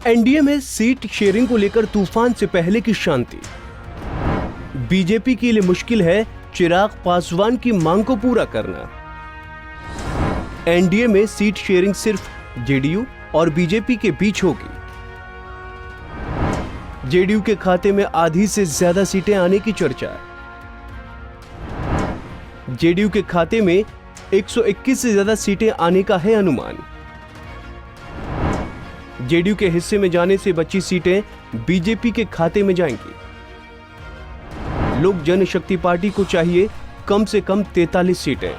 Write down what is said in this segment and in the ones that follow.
NDA में seat sharing को लेकर तूफान से पहले की शांति। बीजेपी के लिए मुश्किल है चिराग पासवान की मांग को पूरा करना। एनडीए में सीट शेयरिंग सिर्फ जेडीयू और बीजेपी के बीच होगी। जेडीयू के खाते में आधी से ज्यादा सीटें आने की चर्चा। जेडीयू के खाते में 121 से ज्यादा सीटें आने का है अनुमान। जेडीयू के हिस्से में जाने से बची सीटें बीजेपी के खाते में जाएंगी। लोक जनशक्ति पार्टी को चाहिए कम से कम 43 सीटें।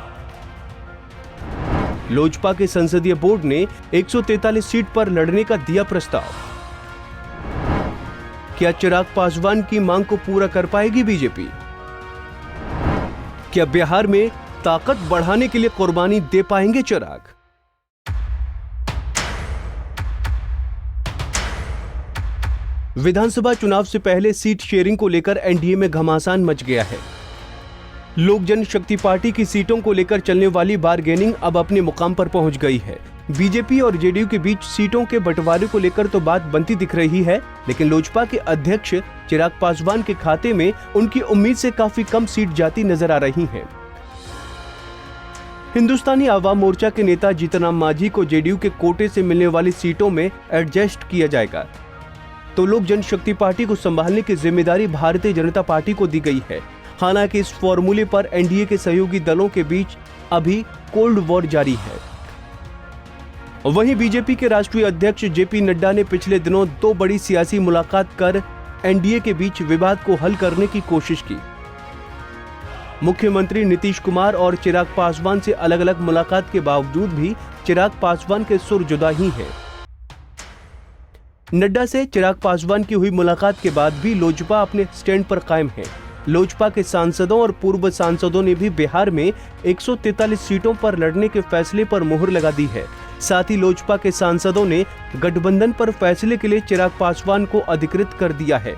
लोजपा के संसदीय बोर्ड ने 143 सीट पर लड़ने का दिया प्रस्ताव। क्या चिराग पासवान की मांग को पूरा कर पाएगी बीजेपी? क्या बिहार में ताकत बढ़ाने के लिए कुर्बानी दे पाएंगे चिराग? विधानसभा चुनाव से पहले सीट शेयरिंग को लेकर एनडीए में घमासान मच गया है। लोक जनशक्ति पार्टी की सीटों को लेकर चलने वाली बारगेनिंग अब अपने मुकाम पर पहुंच गई है। बीजेपी और जेडीयू के बीच सीटों के बंटवारे को लेकर तो बात बनती दिख रही है, लेकिन लोजपा के अध्यक्ष चिराग पासवान के खाते में उनकी उम्मीद से काफी कम सीट जाती नजर आ रही हैं। हिंदुस्तानी आवाम मोर्चा के नेता जीतनराम मांझी को जेडीयू के कोटे से मिलने वाली सीटों में एडजस्ट किया जाएगा, तो लोक जनशक्ति पार्टी को संभालने की जिम्मेदारी भारतीय जनता पार्टी को दी गई है। हालांकि इस फॉर्मूले पर एनडीए के सहयोगी दलों के बीच अभी कोल्ड वॉर जारी है। वहीं बीजेपी के राष्ट्रीय अध्यक्ष जेपी नड्डा ने पिछले दिनों 2 बड़ी सियासी मुलाकात कर एनडीए के बीच विवाद को हल करने की कोशिश की। मुख्यमंत्री नीतीश कुमार और चिराग पासवान से अलग अलग मुलाकात के बावजूद भी चिराग पासवान के सुर जुदा ही हैं। नड्डा से चिराग पासवान की हुई मुलाकात के बाद भी लोजपा अपने स्टैंड पर कायम है। लोजपा के सांसदों और पूर्व सांसदों ने भी बिहार में 143 सीटों पर लड़ने के फैसले पर मुहर लगा दी है। साथ ही लोजपा के सांसदों ने गठबंधन पर फैसले के लिए चिराग पासवान को अधिकृत कर दिया है।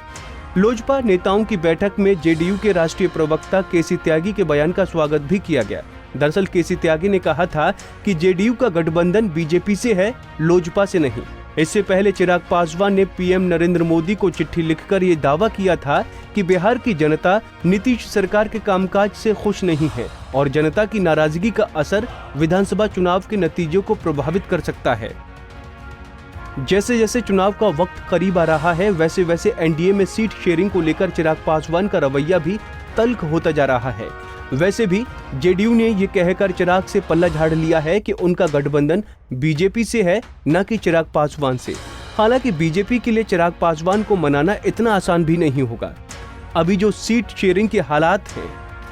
लोजपा नेताओं की बैठक में जेडीयू के राष्ट्रीय प्रवक्ता केसी त्यागी के बयान का स्वागत भी किया गया। दरअसल केसी त्यागी ने कहा था कि जेडीयू का गठबंधन बीजेपी से है, लोजपा से नहीं। इससे पहले चिराग पासवान ने पीएम नरेंद्र मोदी को चिट्ठी लिखकर ये दावा किया था कि बिहार की जनता नीतीश सरकार के कामकाज से खुश नहीं है और जनता की नाराजगी का असर विधानसभा चुनाव के नतीजों को प्रभावित कर सकता है। जैसे जैसे चुनाव का वक्त करीब आ रहा है, वैसे वैसे एनडीए में सीट शेयरिंग को लेकर चिराग पासवान का रवैया भी तल्ख होता जा रहा है। वैसे भी जेडीयू ने ये कहकर चिराग से पल्ला झाड़ लिया है कि उनका गठबंधन बीजेपी से है, न कि चिराग पासवान से। हालांकि बीजेपी के लिए चिराग पासवान को मनाना इतना आसान भी नहीं होगा। अभी जो सीट शेयरिंग के हालात हैं,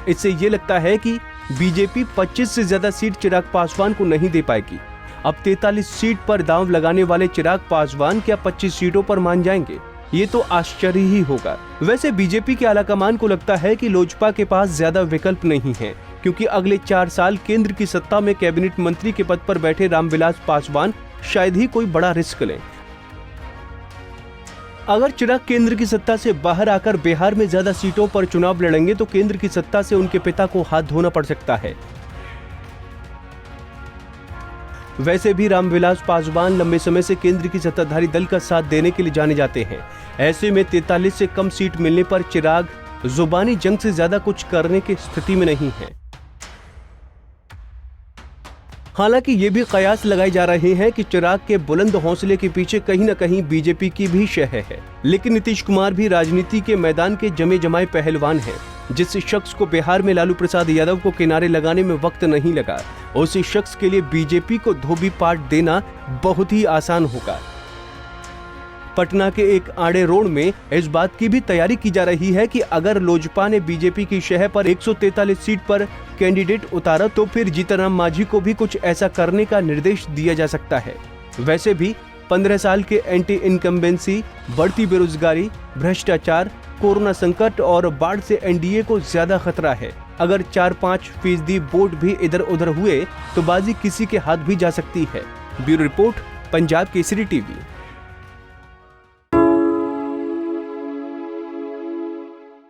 इससे ये लगता है कि बीजेपी 25 से ज्यादा सीट चिराग पासवान को नहीं दे पाएगी। अब 43 सीट पर दांव लगाने वाले चिराग पासवान क्या 25 सीटों पर मान जाएंगे? ये तो आश्चर्य ही होगा। वैसे बीजेपी के आलाकमान को लगता है कि लोजपा के पास ज्यादा विकल्प नहीं है, क्योंकि अगले 4 साल केंद्र की सत्ता में कैबिनेट मंत्री के पद पर बैठे रामविलास पासवान शायद ही कोई बड़ा रिस्क लें। अगर चिराग केंद्र की सत्ता से बाहर आकर बिहार में ज्यादा सीटों पर चुनाव लड़ेंगे तो केंद्र की सत्ता से उनके पिता को हाथ धोना पड़ सकता है। वैसे भी रामविलास पासवान लंबे समय से केंद्र की सत्ताधारी दल का साथ देने के लिए जाने जाते हैं। ऐसे में 43 से कम सीट मिलने पर चिराग जुबानी जंग से ज्यादा कुछ करने की स्थिति में नहीं है। हालांकि ये भी कयास लगाए जा रहे हैं कि चिराग के बुलंद हौसले के पीछे कहीं न कहीं बीजेपी की भी शह है। लेकिन नीतीश कुमार भी राजनीति के मैदान के जमे जमाए पहलवान हैं। जिस शख्स को बिहार में लालू प्रसाद यादव को किनारे लगाने में वक्त नहीं लगा, उसी शख्स के लिए बीजेपी को धोबी पाट देना बहुत ही आसान होगा। पटना के एक आड़े रोड में इस बात की भी तैयारी की जा रही है कि अगर लोजपा ने बीजेपी की शह पर 143 सीट पर कैंडिडेट उतारा तो फिर जीतनराम मांझी को भी कुछ ऐसा करने का निर्देश दिया जा सकता है। वैसे भी 15 साल के एंटी इनकम्बेंसी, बढ़ती बेरोजगारी, भ्रष्टाचार, कोरोना संकट और बाढ़ से एनडीए को ज्यादा खतरा है। अगर 4-5% वोट भी इधर उधर हुए तो बाजी किसी के हाथ भी जा सकती है। Bureau report, Punjab Kesari TV.